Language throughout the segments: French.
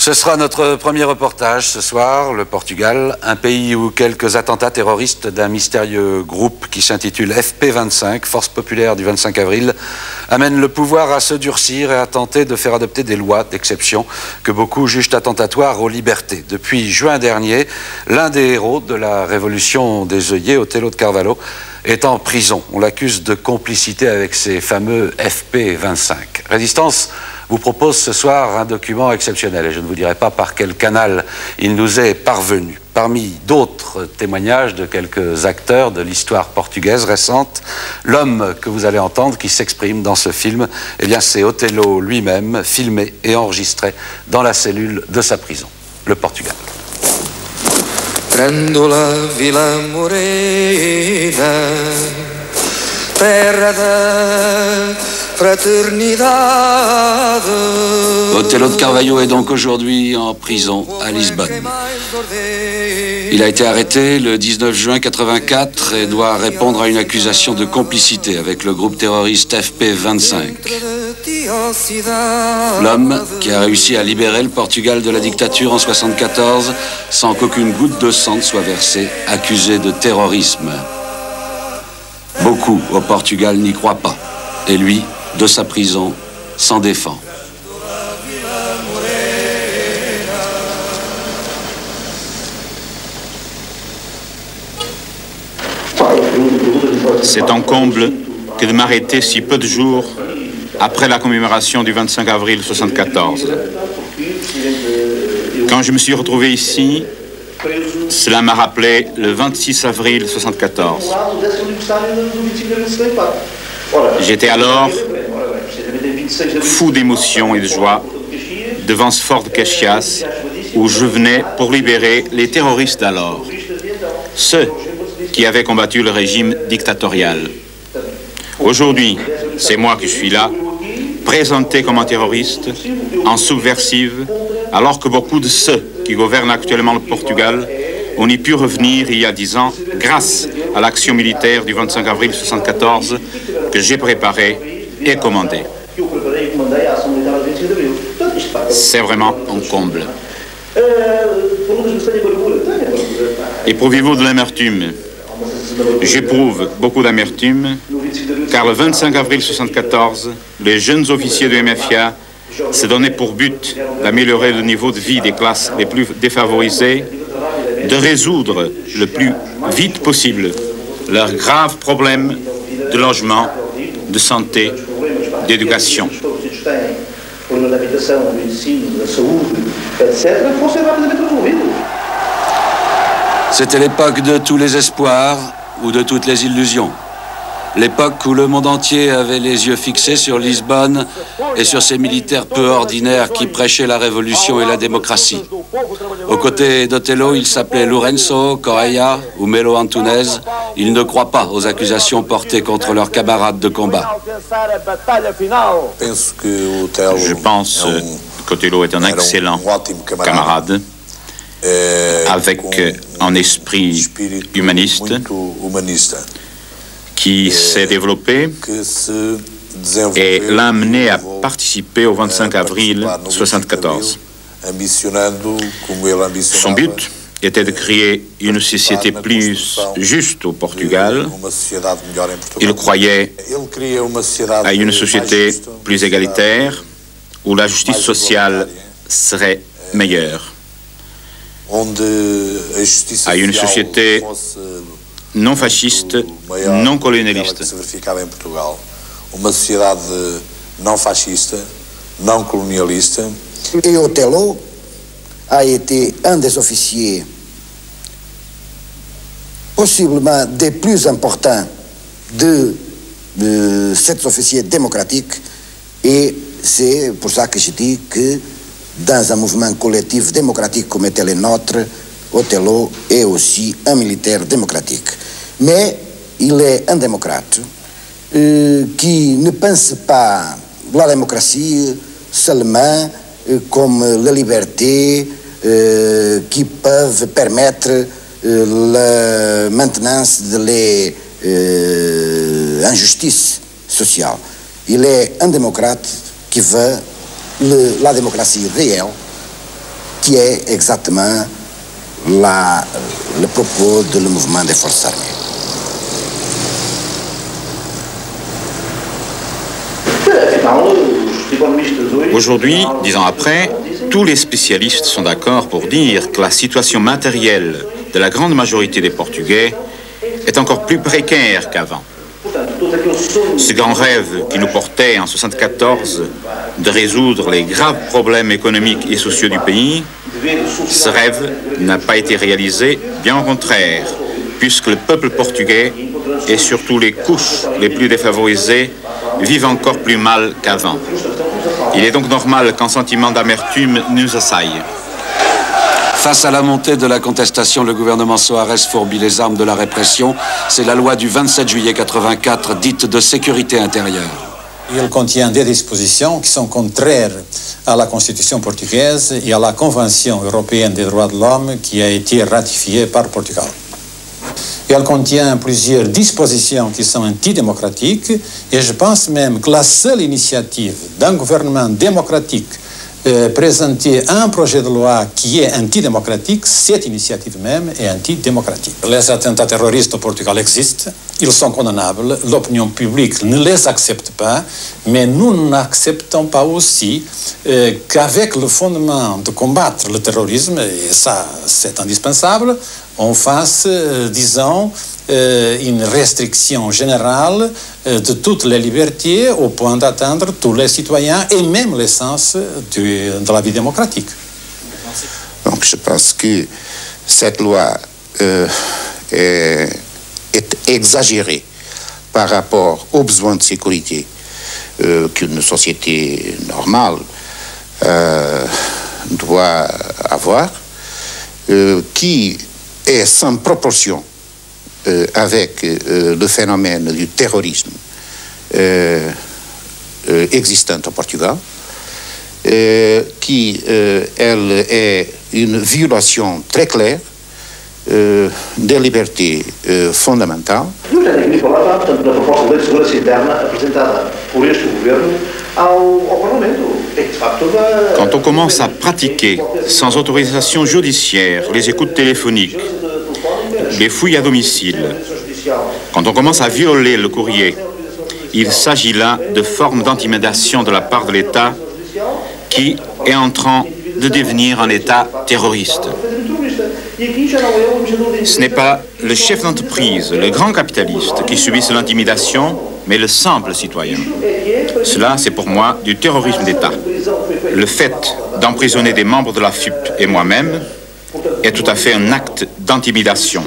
Ce sera notre premier reportage ce soir, le Portugal, un pays où quelques attentats terroristes d'un mystérieux groupe qui s'intitule FP25, Force populaire du 25 avril, amènent le pouvoir à se durcir et à tenter de faire adopter des lois d'exception que beaucoup jugent attentatoires aux libertés. Depuis juin dernier, l'un des héros de la révolution des œillets, Otelo de Carvalho, est en prison. On l'accuse de complicité avec ces fameux FP25. Résistance vous propose ce soir un document exceptionnel et je ne vous dirai pas par quel canal il nous est parvenu. Parmi d'autres témoignages de quelques acteurs de l'histoire portugaise récente, l'homme que vous allez entendre qui s'exprime dans ce film, eh bien c'est Otelo lui-même, filmé et enregistré dans la cellule de sa prison, le Portugal. Grândola Vila Morena, terra da fraternidade. Otelo de Carvalho est donc aujourd'hui en prison à Lisbonne. Il a été arrêté le 19 juin 1984 et doit répondre à une accusation de complicité avec le groupe terroriste FP25. L'homme qui a réussi à libérer le Portugal de la dictature en 1974 sans qu'aucune goutte de sang ne soit versée, accusé de terrorisme. Beaucoup au Portugal n'y croient pas. Et lui, de sa prison, s'en défend. C'est un comble que de m'arrêter si peu de jours après la commémoration du 25 avril 1974. Quand je me suis retrouvé ici, cela m'a rappelé le 26 avril 1974. J'étais alors fou d'émotion et de joie devant ce fort de Caxias où je venais pour libérer les terroristes d'alors, ceux qui avaient combattu le régime dictatorial. Aujourd'hui, c'est moi qui suis là, présenté comme un terroriste, en subversive, alors que beaucoup de ceux qui gouvernent actuellement le Portugal ont y pu revenir il y a 10 ans grâce à l'action militaire du 25 avril 1974 que j'ai préparée et commandée. C'est vraiment un comble. Éprouvez-vous de l'amertume? J'éprouve beaucoup d'amertume, car le 25 avril 1974, les jeunes officiers de MFIA se donnaient pour but d'améliorer le niveau de vie des classes les plus défavorisées, de résoudre le plus vite possible leurs graves problèmes de logement, de santé, d'éducation. C'était l'époque de tous les espoirs ou de toutes les illusions. L'époque où le monde entier avait les yeux fixés sur Lisbonne et sur ces militaires peu ordinaires qui prêchaient la révolution et la démocratie. Aux côtés d'Otelo, il s'appelait Lourenço, Correia ou Melo Antunes. Ils ne croient pas aux accusations portées contre leurs camarades de combat. Je pense qu'Otelo est un excellent camarade, avec un esprit humaniste qui s'est développé et l'a amené à participer au 25 avril 1974. Son but était de créer une société plus juste au Portugal. Il croyait à une société plus égalitaire où la justice sociale serait meilleure, à une société non fasciste, non colonialiste. Et Otelo a été un des officiers possiblement des plus importants de cet officier démocratique, et c'est pour ça que je dis que dans un mouvement collectif démocratique comme était le nôtre, Otelo est aussi un militaire démocratique. Mais il est un démocrate qui ne pense pas la démocratie seulement comme la liberté qui peuvent permettre la maintenance de l'injustice sociale. Il est un démocrate qui veut la démocratie réelle qui est exactement le propos du mouvement des forces armées. Aujourd'hui, 10 ans après, tous les spécialistes sont d'accord pour dire que la situation matérielle de la grande majorité des Portugais est encore plus précaire qu'avant. Ce grand rêve qui nous portait en 1974 de résoudre les graves problèmes économiques et sociaux du pays, ce rêve n'a pas été réalisé, bien au contraire, puisque le peuple portugais et surtout les couches les plus défavorisées vivent encore plus mal qu'avant. Il est donc normal qu'un sentiment d'amertume nous assaille. Face à la montée de la contestation, le gouvernement Soares fourbit les armes de la répression. C'est la loi du 27 juillet 84, dite de sécurité intérieure. Il contient des dispositions qui sont contraires à la Constitution portugaise et à la Convention européenne des droits de l'homme qui a été ratifiée par Portugal. Elle contient plusieurs dispositions qui sont antidémocratiques et je pense même que la seule initiative d'un gouvernement démocratique présenter un projet de loi qui est antidémocratique, cette initiative même est antidémocratique. Les attentats terroristes au Portugal existent, ils sont condamnables, l'opinion publique ne les accepte pas, mais nous n'acceptons pas aussi qu'avec le fondement de combattre le terrorisme, et ça c'est indispensable, on fasse, disons, une restriction générale de toutes les libertés au point d'atteindre tous les citoyens et même l'essence de la vie démocratique. Donc je pense que cette loi est exagérée par rapport aux besoins de sécurité qu'une société normale doit avoir, qui est sans proportion avec le phénomène du terrorisme existant au Portugal, qui, elle, est une violation très claire des libertés fondamentales. Quand on commence à pratiquer sans autorisation judiciaire les écoutes téléphoniques, les fouilles à domicile, quand on commence à violer le courrier, il s'agit là de formes d'intimidation de la part de l'État qui est en train de devenir un État terroriste. Ce n'est pas le chef d'entreprise, le grand capitaliste qui subit l'intimidation, mais le simple citoyen. Cela, c'est pour moi du terrorisme d'État. Le fait d'emprisonner des membres de la FUP et moi-même est tout à fait un acte d'intimidation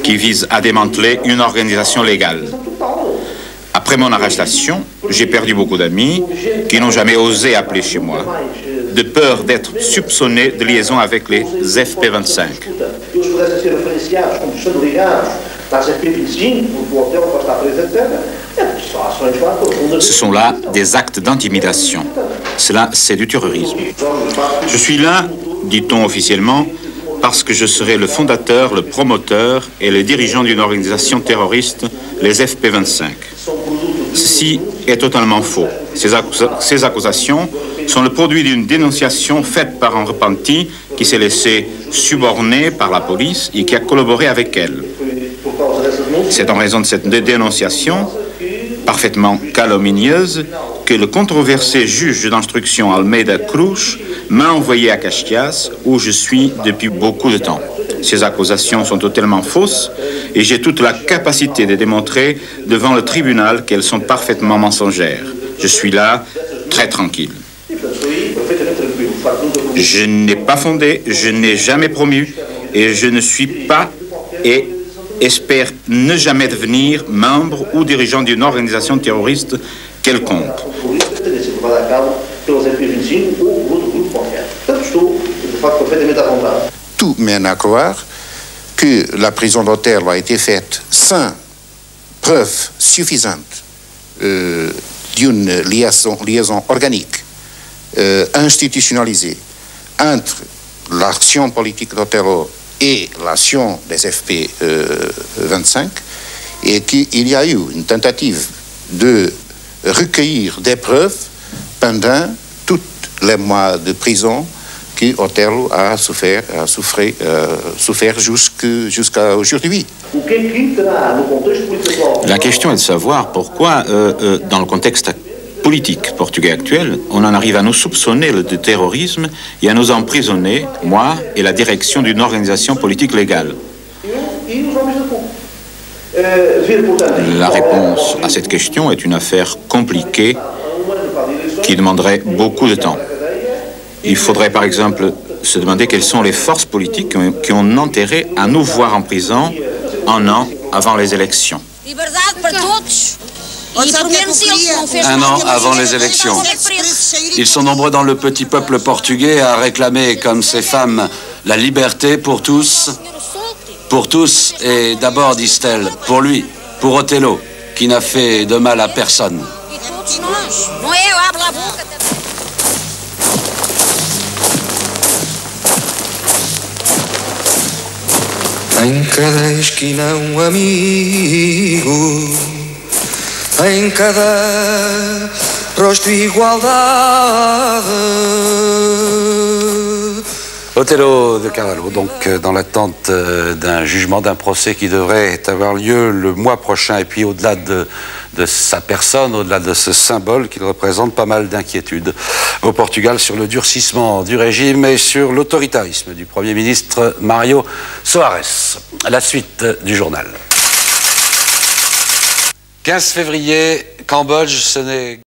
qui vise à démanteler une organisation légale. Après mon arrestation, j'ai perdu beaucoup d'amis qui n'ont jamais osé appeler chez moi, de peur d'être soupçonnés de liaison avec les FP25. Ce sont là des actes d'intimidation. Cela, c'est du terrorisme. Je suis là, dit-on officiellement, parce que je serai le fondateur, le promoteur et le dirigeant d'une organisation terroriste, les FP25. Ceci est totalement faux. Ces accusations sont le produit d'une dénonciation faite par un repenti qui s'est laissé suborner par la police et qui a collaboré avec elle. C'est en raison de cette dénonciation, parfaitement calomnieuse, que le controversé juge d'instruction Almeida Cruz m'a envoyé à Caxias, où je suis depuis beaucoup de temps. Ces accusations sont totalement fausses et j'ai toute la capacité de démontrer devant le tribunal qu'elles sont parfaitement mensongères. Je suis là, très tranquille. Je n'ai pas fondé, je n'ai jamais promu et je ne suis pas et espère ne jamais devenir membre ou dirigeant d'une organisation terroriste quelconque. Tout mène à croire que la prison d'Othello a été faite sans preuve suffisante d'une liaison organique, institutionnalisée entre l'action politique d'Othello et l'action des FP25, et qu'il y a eu une tentative de recueillir des preuves pendant tous les mois de prison que Otelo a souffert jusqu'à aujourd'hui. La question est de savoir pourquoi, dans le contexte politique portugais actuel, on en arrive à nous soupçonner de terrorisme et à nous emprisonner, moi et la direction d'une organisation politique légale. La réponse à cette question est une affaire compliquée qui demanderait beaucoup de temps. Il faudrait par exemple se demander quelles sont les forces politiques qui ont enterré à nous voir en prison un an avant les élections. Un an avant les élections. Ils sont nombreux dans le petit peuple portugais à réclamer, comme ces femmes, la liberté pour tous et d'abord, disent-elles, pour lui, pour Otelo, qui n'a fait de mal à personne. Em cada esquina amigo, em cada rosto igualdade. Otelo de Carvalho, donc dans l'attente d'un jugement, d'un procès qui devrait avoir lieu le mois prochain. Et puis au-delà de sa personne, au-delà de ce symbole qu'il représente, pas mal d'inquiétudes au Portugal sur le durcissement du régime et sur l'autoritarisme du Premier ministre Mário Soares. La suite du journal. 15 février, Cambodge, ce n'est